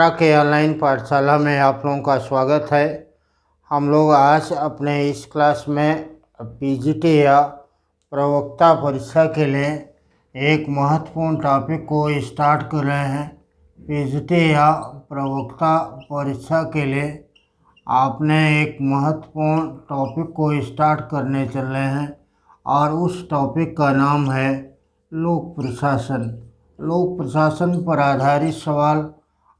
छात्रा के ऑनलाइन पाठशाला में आप लोगों का स्वागत है। हम लोग आज अपने इस क्लास में पीजीटी या प्रवक्ता परीक्षा के लिए एक महत्वपूर्ण टॉपिक को स्टार्ट कर रहे हैं। पीजीटी या प्रवक्ता परीक्षा के लिए आपने एक महत्वपूर्ण टॉपिक को स्टार्ट करने चल रहे हैं और उस टॉपिक का नाम है लोक प्रशासन। लोक प्रशासन पर आधारित सवाल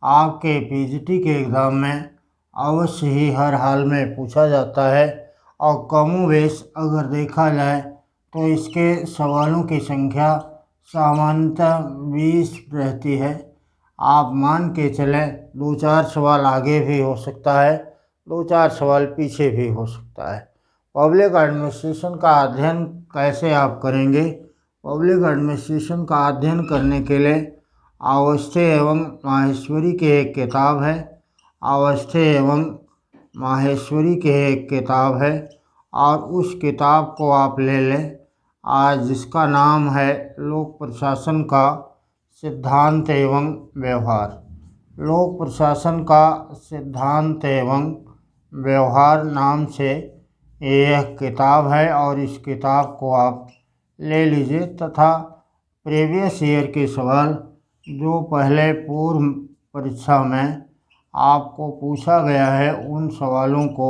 आपके पीजीटी के एग्ज़ाम में अवश्य ही हर हाल में पूछा जाता है और कमोबेश अगर देखा जाए तो इसके सवालों की संख्या सामान्यतः 20 रहती है। आप मान के चलें 2-4 सवाल आगे भी हो सकता है, 2-4 सवाल पीछे भी हो सकता है। पब्लिक एडमिनिस्ट्रेशन का अध्ययन कैसे आप करेंगे? पब्लिक एडमिनिस्ट्रेशन का अध्ययन करने के लिए अवस्थी एवं माहेश्वरी की एक किताब है। अवस्थी एवं माहेश्वरी की एक किताब है और उस किताब को आप ले लें आज, जिसका नाम है लोक प्रशासन का सिद्धांत एवं व्यवहार। लोक प्रशासन का सिद्धांत एवं व्यवहार नाम से यह किताब है और इस किताब को आप ले लीजिए तथा प्रीवियस ईयर के सवाल जो पहले पूर्व परीक्षा में आपको पूछा गया है उन सवालों को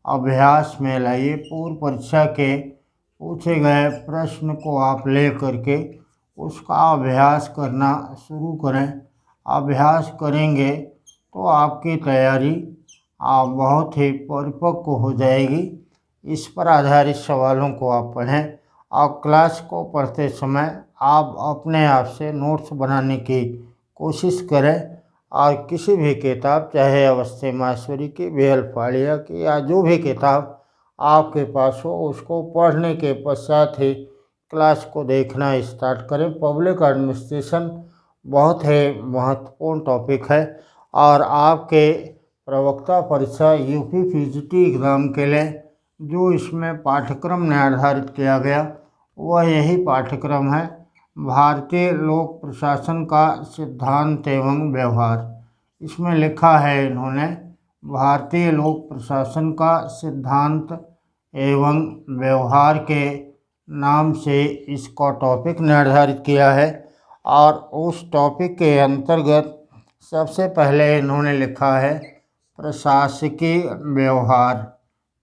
अभ्यास में लाइए। पूर्व परीक्षा के पूछे गए प्रश्न को आप ले करके उसका अभ्यास करना शुरू करें। अभ्यास करेंगे तो आपकी तैयारी बहुत ही परिपक्व हो जाएगी। इस पर आधारित सवालों को आप पढ़ें और क्लास को पढ़ते समय आप अपने आप से नोट्स बनाने की कोशिश करें और किसी भी किताब, चाहे अवस्थी माहेश्वरी की, BL फाड़िया की या जो भी किताब आपके पास हो, उसको पढ़ने के पश्चात ही क्लास को देखना स्टार्ट करें। पब्लिक एडमिनिस्ट्रेशन बहुत ही महत्वपूर्ण टॉपिक है और आपके प्रवक्ता परीक्षा यूपी पीजीटी एग्ज़ाम के लिए जो इसमें पाठ्यक्रम निर्धारित किया गया वह यही पाठ्यक्रम है, भारतीय लोक प्रशासन का सिद्धांत एवं व्यवहार। इसमें लिखा है इन्होंने भारतीय लोक प्रशासन का सिद्धांत एवं व्यवहार के नाम से इसका टॉपिक निर्धारित किया है और उस टॉपिक के अंतर्गत सबसे पहले इन्होंने लिखा है प्रशासकीय व्यवहार।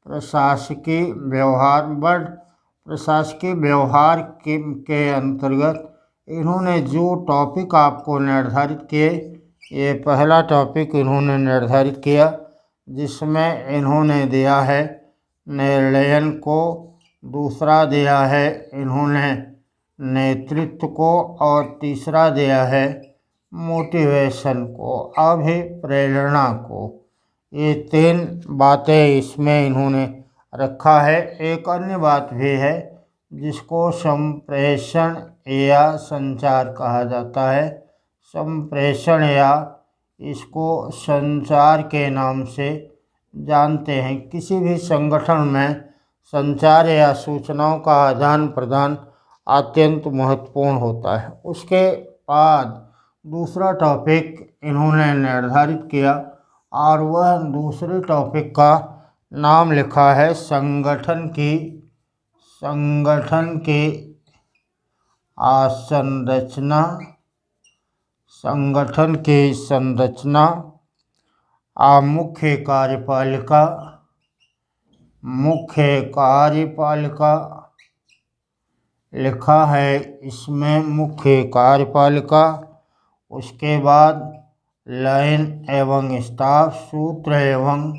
प्रशासकीय व्यवहार प्रशासकीय व्यवहार के अंतर्गत इन्होंने जो टॉपिक आपको निर्धारित किए, ये पहला टॉपिक इन्होंने निर्धारित किया जिसमें इन्होंने दिया है निर्णयन को, दूसरा दिया है इन्होंने नेतृत्व को और तीसरा दिया है मोटिवेशन को, अभिप्रेरणा को। ये 3 बातें इसमें इन्होंने रखा है। एक अन्य बात भी है जिसको संप्रेषण या संचार कहा जाता है। संप्रेषण या इसको संचार के नाम से जानते हैं। किसी भी संगठन में संचार या सूचनाओं का आदान प्रदान अत्यंत महत्वपूर्ण होता है। उसके बाद दूसरा टॉपिक इन्होंने निर्धारित किया और वह दूसरे टॉपिक का नाम लिखा है संगठन की संरचना। संगठन की संरचना मुख्य कार्यपालिका लिखा है इसमें, मुख्य कार्यपालिका। उसके बाद लाइन एवं स्टाफ, सूत्र एवं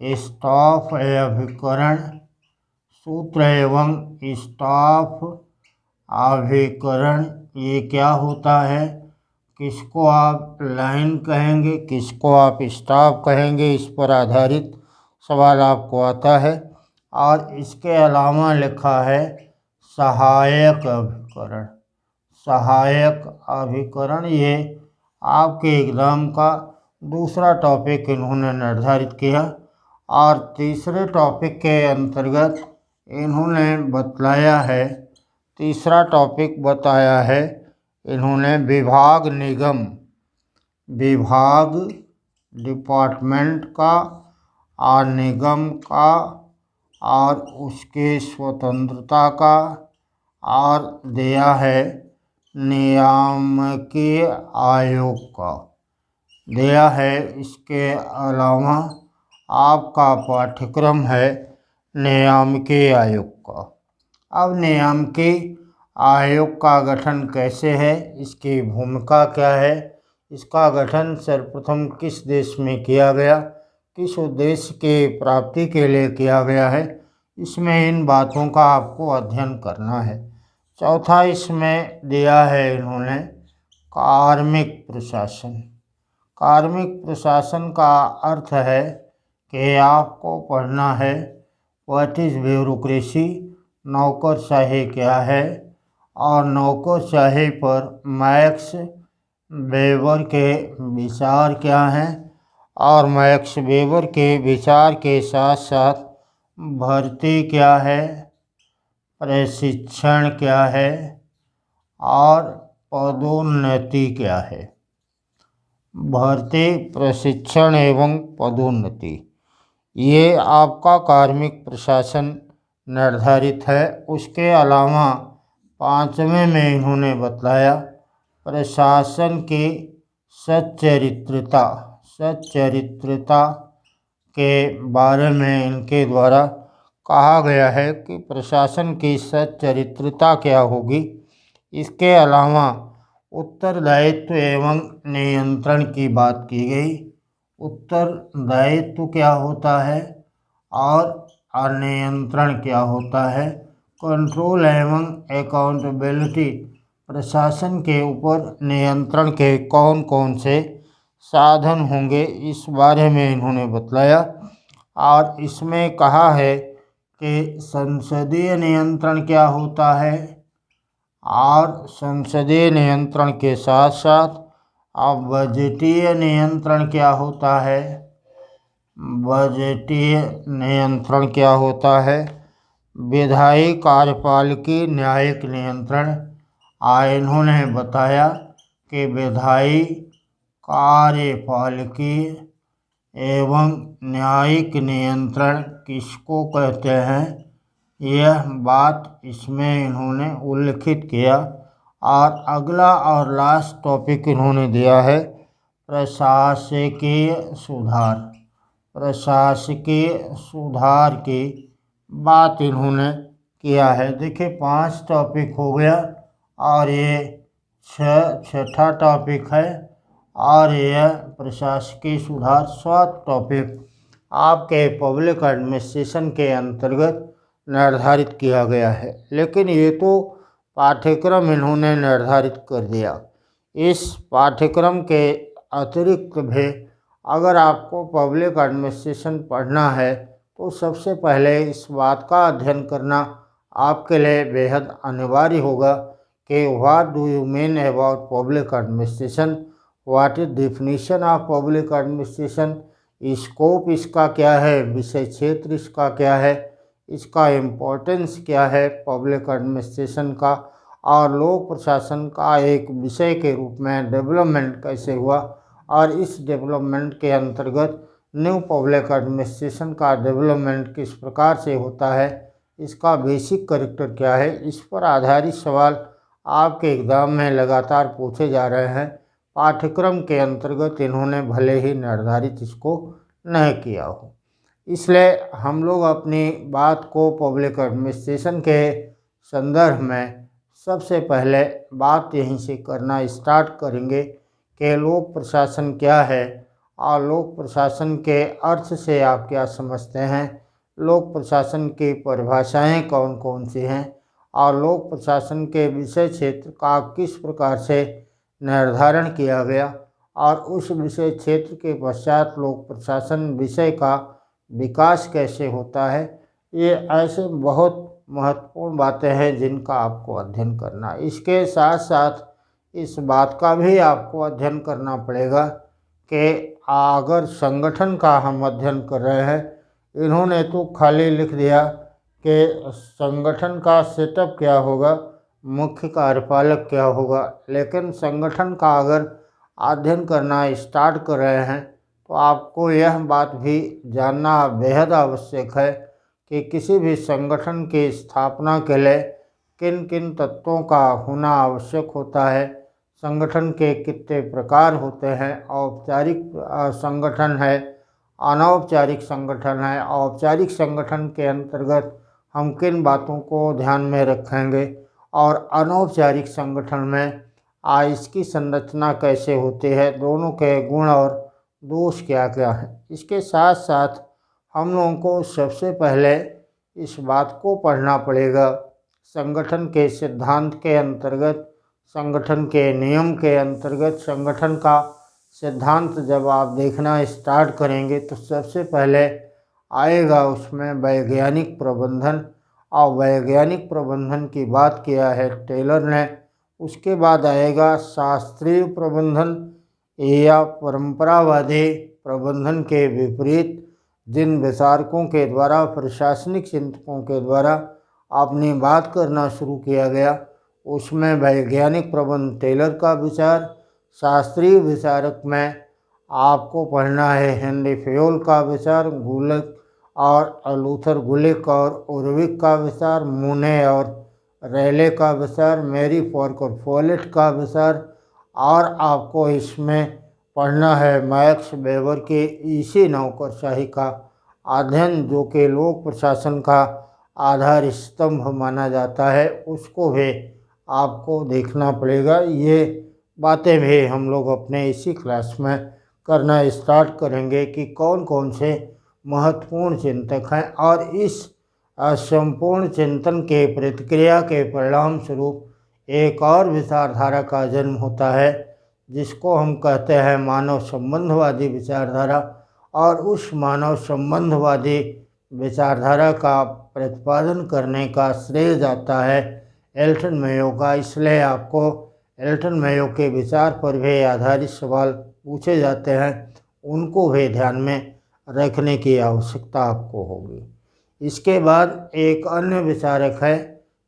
स्टाफ अभिकरण, सूत्र एवं स्टाफ अभिकरण। ये क्या होता है? किसको आप लाइन कहेंगे, किसको आप स्टाफ कहेंगे, इस पर आधारित सवाल आपको आता है। और इसके अलावा लिखा है सहायक अभिकरण। सहायक अभिकरण ये आपके एग्ज़ाम का दूसरा टॉपिक इन्होंने निर्धारित किया। और तीसरे टॉपिक के अंतर्गत इन्होंने बतलाया है, तीसरा टॉपिक बताया है इन्होंने विभाग निगम। विभाग, डिपार्टमेंट का और निगम का और उसके स्वतंत्रता का, और दिया है नियामकीय आयोग का दिया है। इसके अलावा आपका पाठ्यक्रम है नियामकीय आयोग का। अब नियामकीय आयोग का गठन कैसे है, इसकी भूमिका क्या है, इसका गठन सर्वप्रथम किस देश में किया गया, किस उद्देश्य के प्राप्ति के लिए किया गया है, इसमें इन बातों का आपको अध्ययन करना है। चौथा इसमें दिया है इन्होंने कार्मिक प्रशासन। कार्मिक प्रशासन का अर्थ है कि आपको पढ़ना है व्हाट इज ब्यूरोक्रेसी, नौकरशाही क्या है, और नौकरशाही पर मैक्स वेबर के विचार क्या हैं, और मैक्स वेबर के विचार के साथ साथ भर्ती क्या है, प्रशिक्षण क्या है, और पदोन्नति क्या है। भर्ती, प्रशिक्षण एवं पदोन्नति, ये आपका कार्मिक प्रशासन निर्धारित है। उसके अलावा पांचवें में इन्होंने बताया प्रशासन की सच्चरित्रता। सच्चरित्रता के बारे में इनके द्वारा कहा गया है कि प्रशासन की सच्चरित्रता क्या होगी। इसके अलावा उत्तरदायित्व एवं नियंत्रण की बात की गई। उत्तरदायित्व क्या होता है और नियंत्रण क्या होता है। कंट्रोल एवं अकाउंटेबिलिटी, प्रशासन के ऊपर नियंत्रण के कौन कौन से साधन होंगे, इस बारे में इन्होंने बतलाया। और इसमें कहा है कि संसदीय नियंत्रण क्या होता है, और संसदीय नियंत्रण के साथ साथ अब बजटीय नियंत्रण क्या होता है। बजटीय नियंत्रण क्या होता है। विधायी, कार्यपालिकी, न्यायिक नियंत्रण। इन्होंने बताया कि विधायी, कार्यपालिकी एवं न्यायिक नियंत्रण किसको कहते हैं, यह बात इसमें इन्होंने उल्लिखित किया। और अगला और लास्ट टॉपिक इन्होंने दिया है प्रशासकीय सुधार। प्रशासकीय सुधार की बात इन्होंने किया है। देखिए 5 टॉपिक हो गया और ये छठा टॉपिक है, और यह प्रशासकीय सुधार 7 टॉपिक आपके पब्लिक एडमिनिस्ट्रेशन के अंतर्गत निर्धारित किया गया है। लेकिन ये तो पाठ्यक्रम इन्होंने निर्धारित कर दिया। इस पाठ्यक्रम के अतिरिक्त भी अगर आपको पब्लिक एडमिनिस्ट्रेशन पढ़ना है तो सबसे पहले इस बात का अध्ययन करना आपके लिए बेहद अनिवार्य होगा कि what do you mean about public administration, what is definition of public administration, scope इसका क्या है, विषय क्षेत्र इसका क्या है, इसका इम्पोर्टेंस क्या है पब्लिक एडमिनिस्ट्रेशन का, और लोक प्रशासन का एक विषय के रूप में डेवलपमेंट कैसे हुआ, और इस डेवलपमेंट के अंतर्गत न्यू पब्लिक एडमिनिस्ट्रेशन का डेवलपमेंट किस प्रकार से होता है, इसका बेसिक कैरेक्टर क्या है। इस पर आधारित सवाल आपके एग्ज़ाम में लगातार पूछे जा रहे हैं। पाठ्यक्रम के अंतर्गत इन्होंने भले ही निर्धारित इसको नहीं किया हो, इसलिए हम लोग अपनी बात को पब्लिक एडमिनिस्ट्रेशन के संदर्भ में सबसे पहले बात यहीं से करना स्टार्ट करेंगे कि लोक प्रशासन क्या है, और लोक प्रशासन के अर्थ से आप क्या समझते हैं, लोक प्रशासन की परिभाषाएं कौन कौन सी हैं, और लोक प्रशासन के विषय क्षेत्र का किस प्रकार से निर्धारण किया गया, और उस विषय क्षेत्र के पश्चात लोक प्रशासन विषय का विकास कैसे होता है। ये ऐसे बहुत महत्वपूर्ण बातें हैं जिनका आपको अध्ययन करना। इसके साथ साथ इस बात का भी आपको अध्ययन करना पड़ेगा कि अगर संगठन का हम अध्ययन कर रहे हैं, इन्होंने तो खाली लिख दिया कि संगठन का सेटअप क्या होगा, मुख्य कार्यपालक क्या होगा, लेकिन संगठन का अगर अध्ययन करना स्टार्ट कर रहे हैं तो आपको यह बात भी जानना बेहद आवश्यक है कि किसी भी संगठन की स्थापना के लिए किन किन तत्वों का होना आवश्यक होता है, संगठन के कितने प्रकार होते हैं, औपचारिक संगठन है, अनौपचारिक संगठन है, औपचारिक संगठन के अंतर्गत हम किन बातों को ध्यान में रखेंगे और अनौपचारिक संगठन में इसकी संरचना कैसे होती है, दोनों के गुण और दोष क्या क्या हैं। इसके साथ साथ हम लोगों को सबसे पहले इस बात को पढ़ना पड़ेगा संगठन के सिद्धांत के अंतर्गत, संगठन के नियम के अंतर्गत। संगठन का सिद्धांत जब आप देखना स्टार्ट करेंगे तो सबसे पहले आएगा उसमें वैज्ञानिक प्रबंधन, और वैज्ञानिक प्रबंधन की बात किया है टेलर ने। उसके बाद आएगा शास्त्रीय प्रबंधन या परंपरावादी प्रबंधन के विपरीत, जिन विचारकों के द्वारा, प्रशासनिक चिंतकों के द्वारा अपनी बात करना शुरू किया गया, उसमें वैज्ञानिक प्रबंध टेलर का विचार। शास्त्रीय विचारक में आपको पढ़ना है हेनरी फेयोल का विचार, गुलिक और लूथर गुलिक और उर्विक का विचार, मूने और रेले का विचार, मैरी फॉर्क और फोलेट का विचार। और आपको इसमें पढ़ना है मैक्स वेबर के इसी नौकरशाही का अध्ययन, जो कि लोक प्रशासन का आधार स्तंभ माना जाता है, उसको भी आपको देखना पड़ेगा। ये बातें भी हम लोग अपने इसी क्लास में करना स्टार्ट करेंगे कि कौन कौन से महत्वपूर्ण चिंतक हैं और इस संपूर्ण चिंतन के प्रतिक्रिया के परिणाम स्वरूप एक और विचारधारा का जन्म होता है जिसको हम कहते हैं मानव संबंधवादी विचारधारा। और उस मानव संबंधवादी विचारधारा का प्रतिपादन करने का श्रेय जाता है एल्टन मेयो का। इसलिए आपको एल्टन मेयो के विचार पर भी आधारित सवाल पूछे जाते हैं, उनको भी ध्यान में रखने की आवश्यकता आपको होगी। इसके बाद एक अन्य विचारक है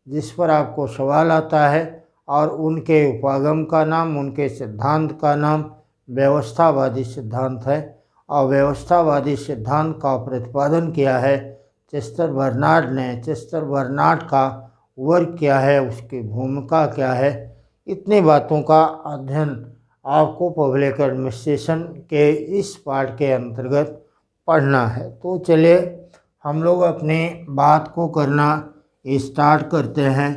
जिस पर आपको सवाल आता है और उनके उपागम का नाम, उनके सिद्धांत का नाम व्यवस्थावादी सिद्धांत है। और व्यवस्थावादी सिद्धांत का प्रतिपादन किया है चेस्टर बर्नार्ड ने। चेस्टर बर्नार्ड का वर्क क्या है, उसकी भूमिका क्या है, इतनी बातों का अध्ययन आपको पब्लिक एडमिनिस्ट्रेशन के इस पार्ट के अंतर्गत पढ़ना है। तो चलिए हम लोग अपनी बात को करना स्टार्ट करते हैं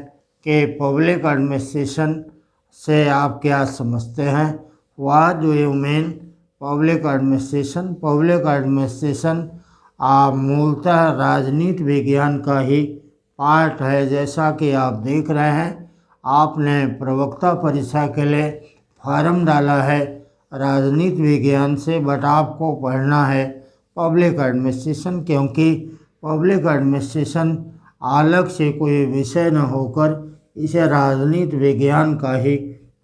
कि पब्लिक एडमिनिस्ट्रेशन से आप क्या समझते हैं। What do you mean public administration. Public administration मूलतः राजनीति विज्ञान का ही पार्ट है। जैसा कि आप देख रहे हैं, आपने प्रवक्ता परीक्षा के लिए फॉर्म डाला है राजनीति विज्ञान से, बट आपको पढ़ना है पब्लिक एडमिनिस्ट्रेशन, क्योंकि पब्लिक एडमिनिस्ट्रेशन अलग से कोई विषय न होकर इसे राजनीति विज्ञान का ही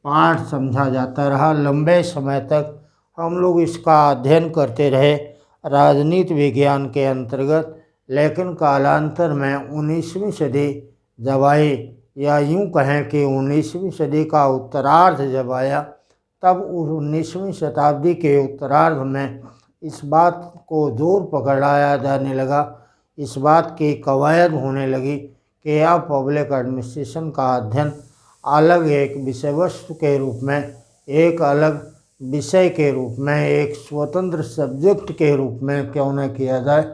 पार्ट समझा जाता रहा। लंबे समय तक हम लोग इसका अध्ययन करते रहे राजनीति विज्ञान के अंतर्गत, लेकिन कालांतर में 19वीं सदी जब आई, या यूं कहें कि 19वीं सदी का उत्तरार्ध जब आया, तब 19वीं शताब्दी के उत्तरार्ध में इस बात को जोर पकड़ाया जाने लगा, इस बात की कवायद होने लगी कि आप पब्लिक एडमिनिस्ट्रेशन का अध्ययन अलग एक विषय वस्तु के रूप में, एक अलग विषय के रूप में, एक स्वतंत्र सब्जेक्ट के रूप में क्यों न किया जाए।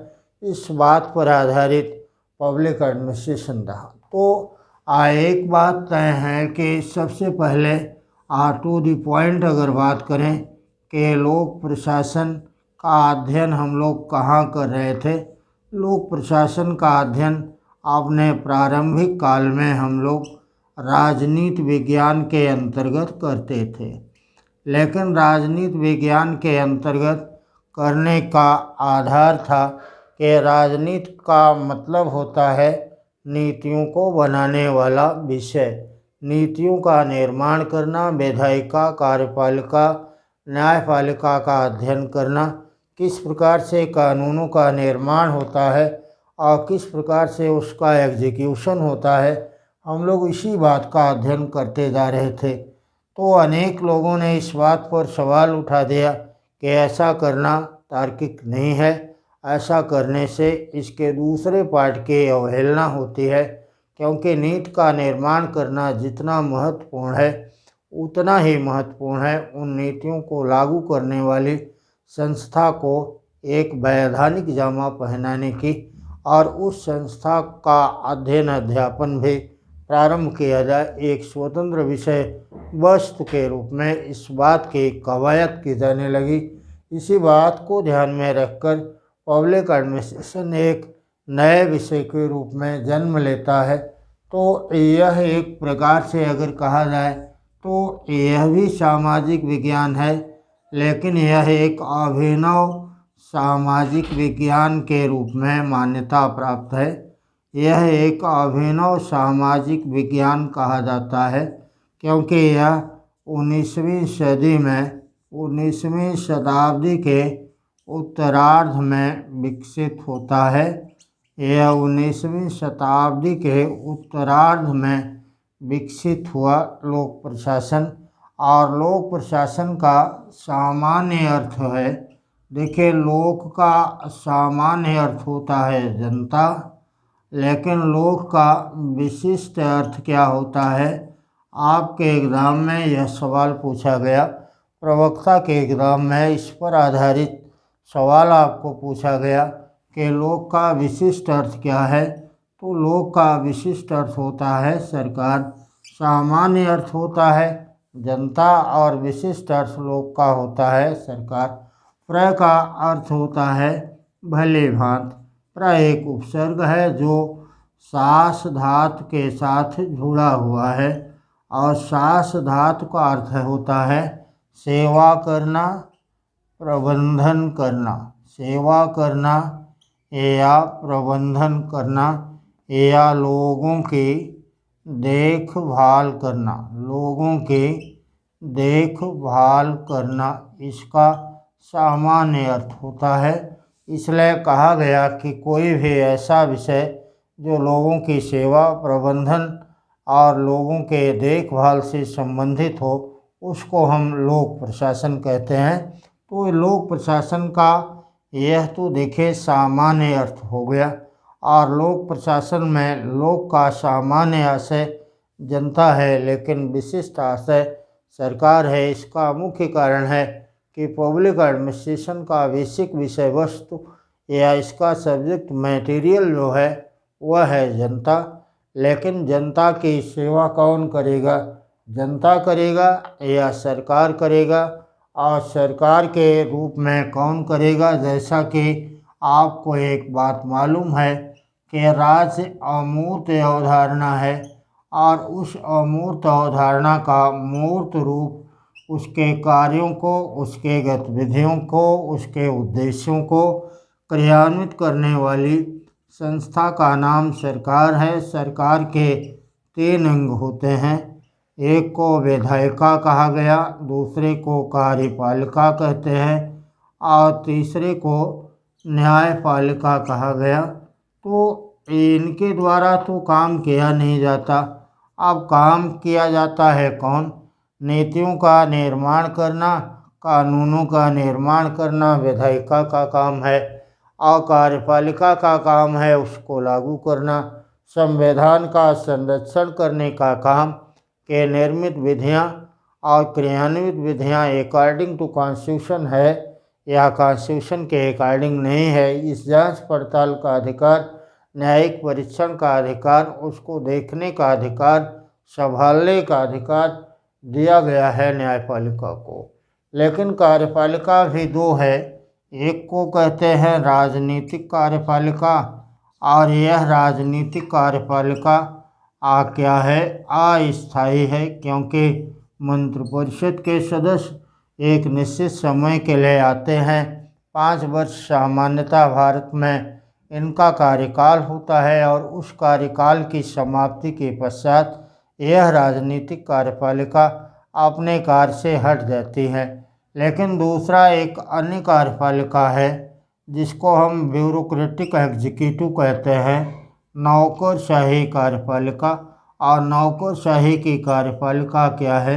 इस बात पर आधारित पब्लिक एडमिनिस्ट्रेशन रहा। तो एक बात तय है कि सबसे पहले टू द पॉइंट अगर बात करें कि लोक प्रशासन का अध्ययन हम लोग कहाँ कर रहे थे। लोक प्रशासन का अध्ययन अपने प्रारंभिक काल में हम लोग राजनीति विज्ञान के अंतर्गत करते थे, लेकिन राजनीति विज्ञान के अंतर्गत करने का आधार था कि राजनीति का मतलब होता है नीतियों को बनाने वाला विषय, नीतियों का निर्माण करना, विधायिका, कार्यपालिका, न्यायपालिका का अध्ययन करना, किस प्रकार से कानूनों का निर्माण होता है और किस प्रकार से उसका एग्जीक्यूशन होता है। हम लोग इसी बात का अध्ययन करते जा रहे थे। तो अनेक लोगों ने इस बात पर सवाल उठा दिया कि ऐसा करना तार्किक नहीं है, ऐसा करने से इसके दूसरे पार्ट की अवहेलना होती है, क्योंकि नीति का निर्माण करना जितना महत्वपूर्ण है उतना ही महत्वपूर्ण है उन नीतियों को लागू करने वाली संस्था को एक वैधानिक जामा पहनाने की और उस संस्था का अध्ययन अध्यापन भी प्रारंभ किया जाए, एक स्वतंत्र विषय वस्तु के रूप में इस बात की कवायद की जाने लगी। इसी बात को ध्यान में रखकर पब्लिक एडमिनिस्ट्रेशन एक नए विषय के रूप में जन्म लेता है। तो यह एक प्रकार से अगर कहा जाए तो यह भी सामाजिक विज्ञान है, लेकिन यह एक अभिनव सामाजिक विज्ञान के रूप में मान्यता प्राप्त है। यह एक अभिनव सामाजिक विज्ञान कहा जाता है क्योंकि यह 19वीं सदी में 19वीं शताब्दी के उत्तरार्ध में विकसित होता है। यह 19वीं शताब्दी के उत्तरार्ध में विकसित हुआ लोक प्रशासन, और लोक प्रशासन का सामान्य अर्थ है, देखिए लोक का सामान्य अर्थ होता है जनता, लेकिन लोक का विशिष्ट अर्थ क्या होता है। आपके एग्ज़ाम में यह सवाल पूछा गया, प्रवक्ता के एग्ज़ाम में इस पर आधारित सवाल आपको पूछा गया कि लोक का विशिष्ट अर्थ क्या है। तो लोक का विशिष्ट अर्थ होता है सरकार, सामान्य अर्थ होता है जनता और विशिष्ट अर्थ लोक का होता है सरकार। प्र का अर्थ होता है भली भांति। प्र एक उपसर्ग है जो सास धातु के साथ जुड़ा हुआ है, और सास धातु का अर्थ होता है सेवा करना, प्रबंधन करना, सेवा करना या प्रबंधन करना या लोगों की देखभाल करना, लोगों की देखभाल करना, इसका सामान्य अर्थ होता है। इसलिए कहा गया कि कोई भी ऐसा विषय जो लोगों की सेवा, प्रबंधन और लोगों के देखभाल से संबंधित हो उसको हम लोक प्रशासन कहते हैं। तो लोक प्रशासन का यह तो देखिए सामान्य अर्थ हो गया, और लोक प्रशासन में लोक का सामान्य आशय जनता है लेकिन विशिष्ट आशय सरकार है। इसका मुख्य कारण है कि पब्लिक एडमिनिस्ट्रेशन का बेसिक विषय वस्तु या इसका सब्जेक्ट मटेरियल जो है वह है जनता, लेकिन जनता की सेवा कौन करेगा, जनता करेगा या सरकार करेगा, और सरकार के रूप में कौन करेगा। जैसा कि आपको एक बात मालूम है कि राज्य अमूर्त अवधारणा है, और उस अमूर्त अवधारणा का मूर्त रूप उसके कार्यों को, उसके गतिविधियों को, उसके उद्देश्यों को क्रियान्वित करने वाली संस्था का नाम सरकार है। सरकार के 3 अंग होते हैं, एक को विधायिका कहा गया, दूसरे को कार्यपालिका कहते हैं और तीसरे को न्यायपालिका कहा गया। तो इनके द्वारा तो काम किया नहीं जाता। अब काम किया जाता है कौन, नीतियों का निर्माण करना, कानूनों का निर्माण करना विधायिका का काम है, और कार्यपालिका का काम है उसको लागू करना। संविधान का संरक्षण करने का काम के निर्मित विधियां और क्रियान्वित विधियां अकॉर्डिंग टू कॉन्स्टिट्यूशन है या कॉन्स्टिट्यूशन के अकॉर्डिंग नहीं है, इस जांच पड़ताल का अधिकार, न्यायिक परीक्षण का अधिकार, उसको देखने का अधिकार, संभालने का अधिकार दिया गया है न्यायपालिका को। लेकिन कार्यपालिका भी 2 है, एक को कहते हैं राजनीतिक कार्यपालिका, और यह राजनीतिक कार्यपालिका क्या है, अस्थायी है, क्योंकि मंत्रिपरिषद के सदस्य एक निश्चित समय के लिए आते हैं। 5 वर्ष सामान्यतः भारत में इनका कार्यकाल होता है, और उस कार्यकाल की समाप्ति के पश्चात यह राजनीतिक कार्यपालिका अपने कार्य से हट जाती है। लेकिन दूसरा एक अन्य कार्यपालिका है जिसको हम ब्यूरोक्रेटिक एग्जीक्यूटिव कहते हैं, नौकरशाही कार्यपालिका। और नौकरशाही की कार्यपालिका क्या है,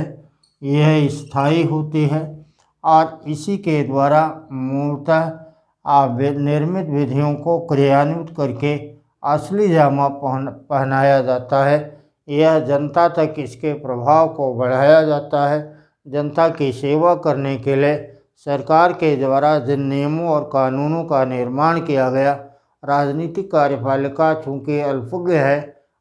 यह स्थायी होती है और इसी के द्वारा मूलतः निर्मित विधियों को क्रियान्वित करके असली जामा पहनाया जाता है। यह जनता तक इसके प्रभाव को बढ़ाया जाता है। जनता की सेवा करने के लिए सरकार के द्वारा जिन नियमों और कानूनों का निर्माण किया गया, राजनीतिक कार्यपालिका चूँकि अल्पज्ञ है,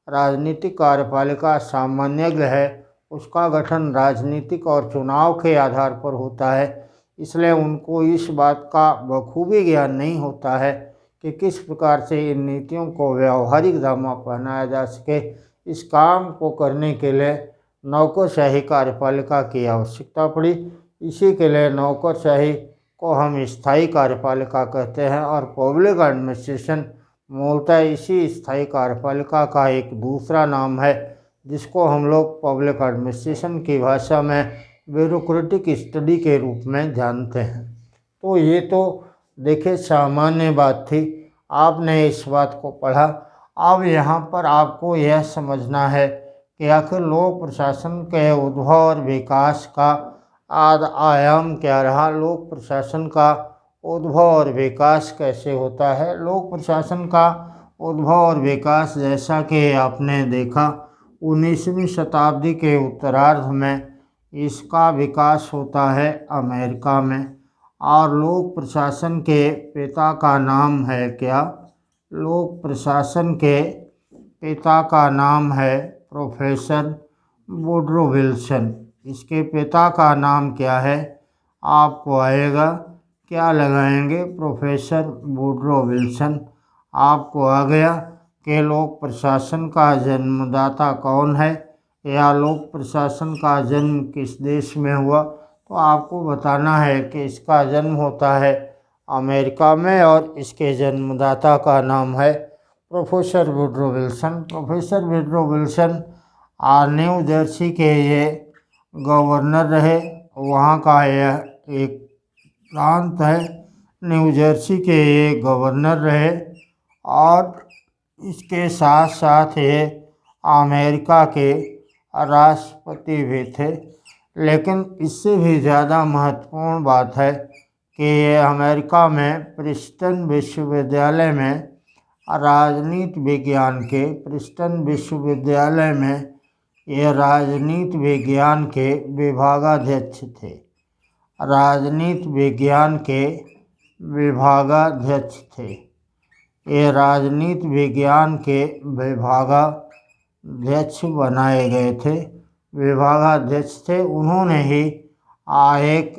राजनीतिक कार्यपालिका सामान्यज्ञ है, उसका गठन राजनीतिक और चुनाव के आधार पर होता है। इसलिए उनको इस बात का बखूबी ज्ञान नहीं होता है कि किस प्रकार से इन नीतियों को व्यावहारिक दामा पहनाया जा सके। इस काम को करने के लिए नौकरशाही कार्यपालिका की आवश्यकता पड़ी। इसी के लिए नौकरशाही को हम स्थायी कार्यपालिका कहते हैं और पब्लिक एडमिनिस्ट्रेशन मूलतः इसी स्थायी कार्यपालिका का एक दूसरा नाम है, जिसको हम लोग पब्लिक एडमिनिस्ट्रेशन की भाषा में ब्यूरोक्रेटिक स्टडी के रूप में जानते हैं। तो ये तो देखिए सामान्य बात थी, आपने इस बात को पढ़ा। अब यहाँ पर आपको यह समझना है कि आखिर लोक प्रशासन के उद्भव और विकास का आयाम क्या रहा। लोक प्रशासन का उद्भव और विकास कैसे होता है। लोक प्रशासन का उद्भव और विकास जैसा कि आपने देखा 19वीं शताब्दी के उत्तरार्ध में इसका विकास होता है अमेरिका में। और लोक प्रशासन के पिता का नाम है क्या? लोक प्रशासन के पिता का नाम है प्रोफेसर वुडरो विल्सन। इसके पिता का नाम क्या है? आपको आएगा, क्या लगाएंगे? Professor Woodrow Wilson. आपको आ गया कि लोक प्रशासन का जन्मदाता कौन है या लोक प्रशासन का जन्म किस देश में हुआ, तो आपको बताना है कि इसका जन्म होता है अमेरिका में और इसके जन्मदाता का नाम है professor Woodrow Wilson. Professor Woodrow Wilson new Jersey के ये गवर्नर रहे। वहाँ का यह एक प्रांत है, न्यू जर्सी के ये गवर्नर रहे और इसके साथ साथ ये अमेरिका के राष्ट्रपति भी थे। लेकिन इससे भी ज़्यादा महत्वपूर्ण बात है कि ये अमेरिका में प्रिंसटन विश्वविद्यालय में राजनीति विज्ञान के ये राजनीति विज्ञान के विभागाध्यक्ष थे। राजनीति विज्ञान के विभागाध्यक्ष थे। ये राजनीति विज्ञान के विभागाध्यक्ष बनाए गए थे, विभागाध्यक्ष थे। उन्होंने ही एक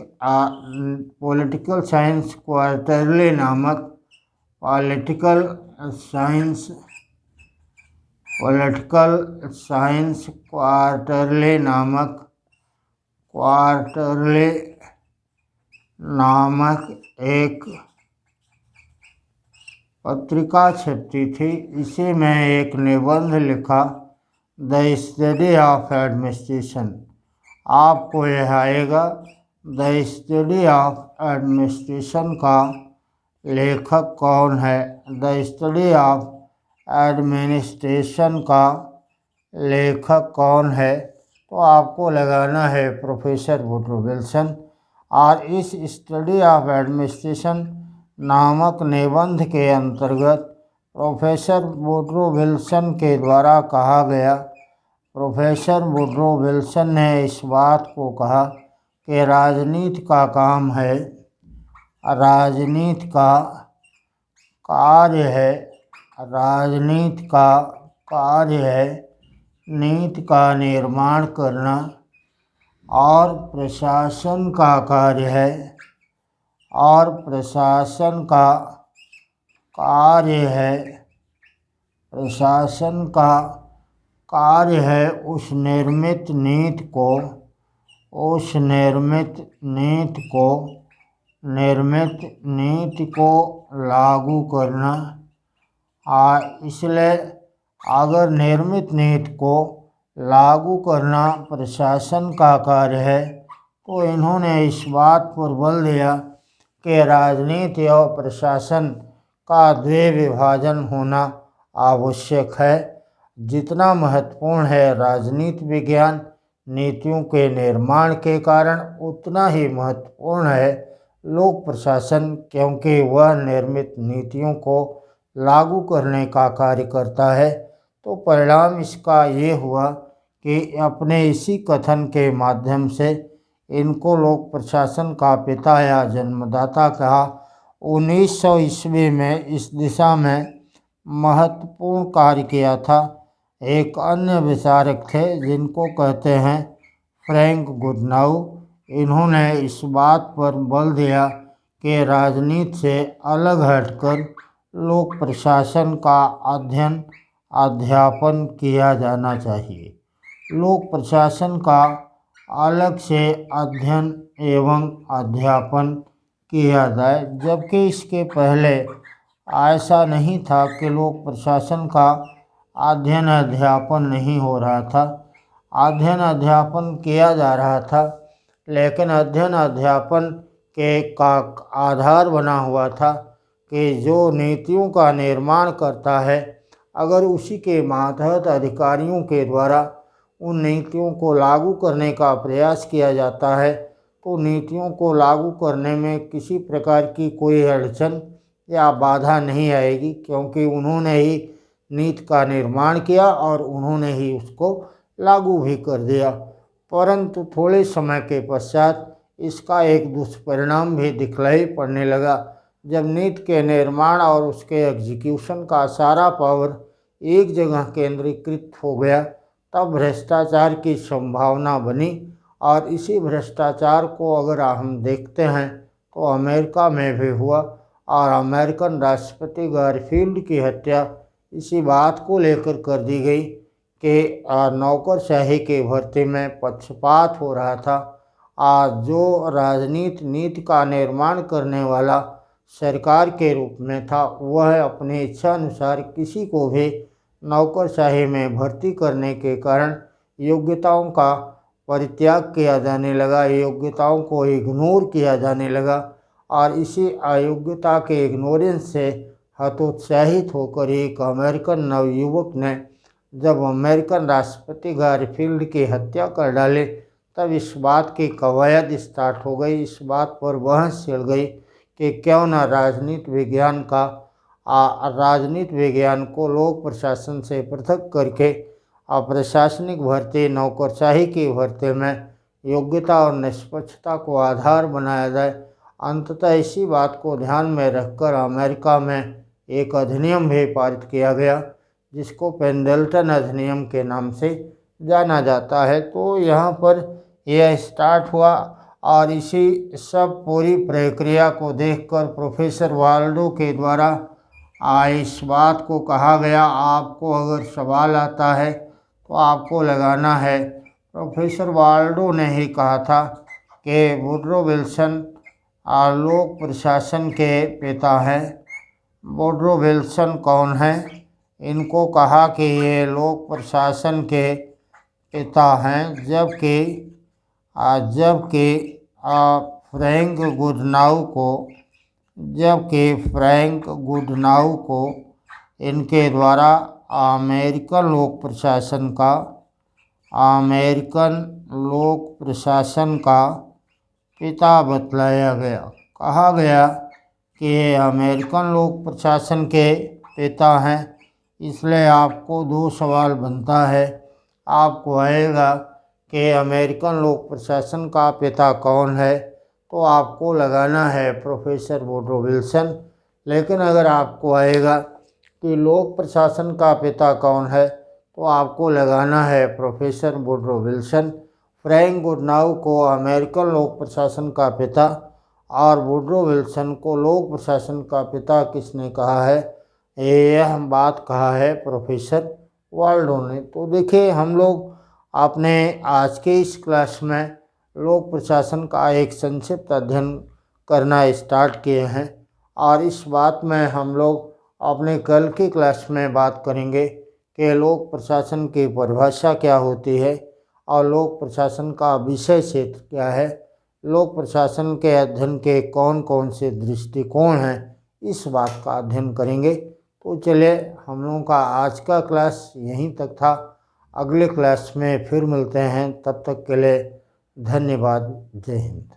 पॉलिटिकल साइंस क्वार्टरली नामक पॉलिटिकल साइंस क्वार्टरली नामक एक पत्रिका छपती थी। इसी में एक निबंध लिखा, द स्टडी ऑफ एडमिनिस्ट्रेशन। आपको यह आएगा, द स्टडी ऑफ एडमिनिस्ट्रेशन का लेखक कौन है? द स्टडी ऑफ एडमिनिस्ट्रेशन का लेखक कौन है? तो आपको लगाना है प्रोफेसर वुडरो विल्सन। और इस स्टडी ऑफ एडमिनिस्ट्रेशन नामक निबंध के अंतर्गत प्रोफेसर वुडरो विल्सन के द्वारा कहा गया, प्रोफेसर वुडरो विल्सन ने इस बात को कहा कि राजनीति का काम है, राजनीति का कार्य है, राजनीति का कार्य है नीति का निर्माण करना और प्रशासन का कार्य है, और प्रशासन का कार्य है, प्रशासन का कार्य है उस निर्मित नीति को लागू करना। इसलिए अगर निर्मित नीति को लागू करना प्रशासन का कार्य है, तो इन्होंने इस बात पर बल दिया कि राजनीति और प्रशासन का द्वै विभाजन होना आवश्यक है। जितना महत्वपूर्ण है राजनीति विज्ञान, नीतियों के निर्माण के कारण उतना ही महत्वपूर्ण है लोक प्रशासन, क्योंकि वह निर्मित नीतियों को लागू करने का कार्य करता है। तो परिणाम इसका ये हुआ कि अपने इसी कथन के माध्यम से इनको लोक प्रशासन का पिता या जन्मदाता कहा। 1900 ईस्वी में इस दिशा में महत्वपूर्ण कार्य किया था। एक अन्य विचारक थे जिनको कहते हैं फ्रैंक गुडनाउ। इन्होंने इस बात पर बल दिया कि राजनीति से अलग हटकर लोक प्रशासन का अध्ययन अध्यापन किया जाना चाहिए। लोक प्रशासन का अलग से अध्ययन एवं अध्यापन किया जाए, जबकि इसके पहले ऐसा नहीं था कि लोक प्रशासन का अध्ययन अध्यापन नहीं हो रहा था। अध्ययन अध्यापन किया जा रहा था, लेकिन अध्ययन अध्यापन के का आधार बना हुआ था कि जो नीतियों का निर्माण करता है, अगर उसी के मातहत अधिकारियों के द्वारा उन नीतियों को लागू करने का प्रयास किया जाता है तो नीतियों को लागू करने में किसी प्रकार की कोई अड़चन या बाधा नहीं आएगी, क्योंकि उन्होंने ही नीति का निर्माण किया और उन्होंने ही उसको लागू भी कर दिया। परंतु थोड़े समय के पश्चात इसका एक दुष्परिणाम भी दिखलाई पड़ने लगा। जब नीति के निर्माण और उसके एग्जीक्यूशन का सारा पावर एक जगह केंद्रीकृत हो गया, तब भ्रष्टाचार की संभावना बनी। और इसी भ्रष्टाचार को अगर हम देखते हैं तो अमेरिका में भी हुआ, और अमेरिकन राष्ट्रपति गारफील्ड की हत्या इसी बात को लेकर कर दी गई कि नौकरशाही की भर्ती में पक्षपात हो रहा था। जो राजनीति नीति का निर्माण करने वाला सरकार के रूप में था, वह अपनी इच्छा अनुसार किसी को भी नौकरशाही में भर्ती करने के कारण योग्यताओं का परित्याग किया जाने लगा, योग्यताओं को इग्नोर किया जाने लगा। और इसी अयोग्यता के इग्नोरेंस से हतोत्साहित होकर एक अमेरिकन नवयुवक ने जब अमेरिकन राष्ट्रपति गारफील्ड की हत्या कर डाली, तब इस बात की कवायद स्टार्ट हो गई। इस बात पर बहस छिड़ गई कि क्यों न राजनीति विज्ञान को लोक प्रशासन से पृथक करके प्रशासनिक भर्ती नौकरशाही की भर्ती में योग्यता और निष्पक्षता को आधार बनाया जाए। अंततः इसी बात को ध्यान में रखकर अमेरिका में एक अधिनियम भी पारित किया गया, जिसको पेंडल्टन अधिनियम के नाम से जाना जाता है। तो यहाँ पर यह स्टार्ट हुआ, और इसी सब पूरी प्रक्रिया को देखकर प्रोफेसर वाल्डो के द्वारा इस बात को कहा गया, आपको अगर सवाल आता है तो आपको लगाना है। प्रोफेसर वाल्डो ने ही कहा था कि वुडरो विल्सन लोक प्रशासन के पिता हैं। वुडरो विल्सन कौन है? इनको कहा कि ये लोक प्रशासन के पिता हैं, जबकि फ्रैंक गुडनाउ को इनके द्वारा अमेरिकन लोक प्रशासन का पिता बतलाया गया। कहा गया कि ये अमेरिकन लोक प्रशासन के पिता हैं। इसलिए आपको दो सवाल बनता है, आपको आएगा कि अमेरिकन लोक प्रशासन का पिता कौन है, तो आपको लगाना है प्रोफेसर वुडरो विल्सन। लेकिन अगर आपको आएगा कि लोक प्रशासन का पिता कौन है, तो आपको लगाना है प्रोफेसर वुडरो विल्सन। फ्रैंक गुडनाउ को अमेरिकन लोक प्रशासन का पिता और वुडरो विल्सन को लोक प्रशासन का पिता किसने कहा है? यह बात कहा है प्रोफेसर वाल्डो ने। तो देखिए, हम लोग अपने आज के इस क्लास में लोक प्रशासन का एक संक्षिप्त अध्ययन करना स्टार्ट किए हैं, और इस बात में हम लोग अपने कल की क्लास में बात करेंगे कि लोक प्रशासन की परिभाषा क्या होती है और लोक प्रशासन का विषय क्षेत्र क्या है, लोक प्रशासन के अध्ययन के कौन कौन से दृष्टिकोण हैं, इस बात का अध्ययन करेंगे। तो चलिए, हम लोगों का आज का क्लास यहीं तक था। अगले क्लास में फिर मिलते हैं। तब तक के लिए धन्यवाद। जय हिंद।